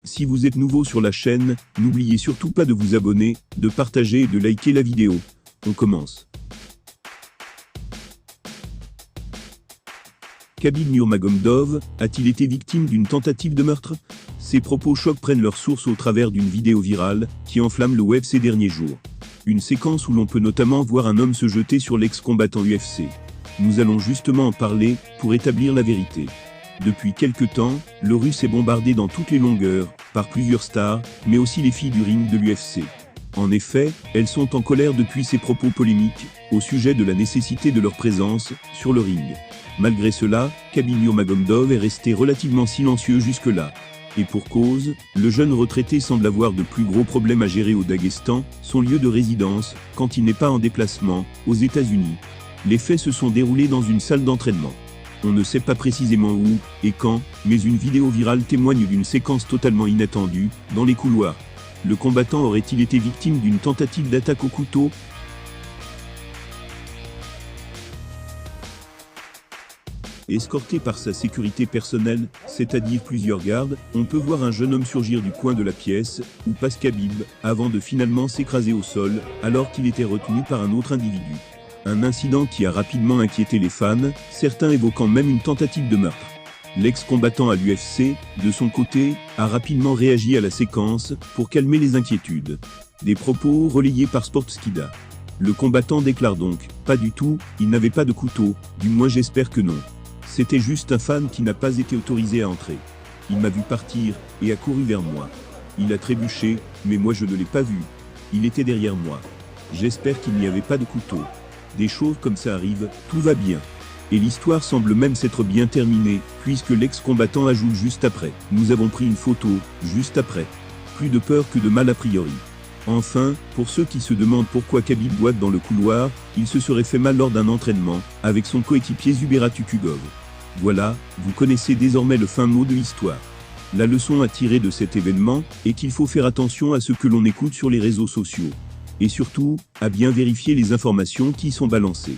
Si vous êtes nouveau sur la chaîne, n'oubliez surtout pas de vous abonner, de partager et de liker la vidéo. On commence. Khabib Nurmagomedov a-t-il été victime d'une tentative de meurtre? Ces propos chocs prennent leur source au travers d'une vidéo virale qui enflamme le web ces derniers jours. Une séquence où l'on peut notamment voir un homme se jeter sur l'ex-combattant UFC. Nous allons justement en parler pour établir la vérité. Depuis quelque temps, le Russe est bombardé dans toutes les longueurs par plusieurs stars, mais aussi les filles du ring de l'UFC. En effet, elles sont en colère depuis ses propos polémiques au sujet de la nécessité de leur présence sur le ring. Malgré cela, Khabib Nurmagomedov est resté relativement silencieux jusque-là. Et pour cause, le jeune retraité semble avoir de plus gros problèmes à gérer au Daghestan, son lieu de résidence, quand il n'est pas en déplacement aux États-Unis. Les faits se sont déroulés dans une salle d'entraînement. On ne sait pas précisément où et quand, mais une vidéo virale témoigne d'une séquence totalement inattendue dans les couloirs. Le combattant aurait-il été victime d'une tentative d'attaque au couteau? Escorté par sa sécurité personnelle, c'est-à-dire plusieurs gardes, on peut voir un jeune homme surgir du coin de la pièce où passe Khabib, avant de finalement s'écraser au sol, alors qu'il était retenu par un autre individu. Un incident qui a rapidement inquiété les fans, certains évoquant même une tentative de meurtre. L'ex-combattant à l'UFC, de son côté, a rapidement réagi à la séquence pour calmer les inquiétudes. Des propos relayés par Sportskida. Le combattant déclare donc « Pas du tout, il n'avait pas de couteau, du moins j'espère que non. C'était juste un fan qui n'a pas été autorisé à entrer. Il m'a vu partir et a couru vers moi. Il a trébuché, mais moi je ne l'ai pas vu. Il était derrière moi. J'espère qu'il n'y avait pas de couteau. Des choses comme ça arrivent, tout va bien. » Et l'histoire semble même s'être bien terminée, puisque l'ex-combattant ajoute juste après. Nous avons pris une photo, juste après. Plus de peur que de mal a priori. Enfin, pour ceux qui se demandent pourquoi Khabib boite dans le couloir, il se serait fait mal lors d'un entraînement, avec son coéquipier Zubaira Tukhugov. Voilà, vous connaissez désormais le fin mot de l'histoire. La leçon à tirer de cet événement est qu'il faut faire attention à ce que l'on écoute sur les réseaux sociaux. Et surtout, à bien vérifier les informations qui sont balancées.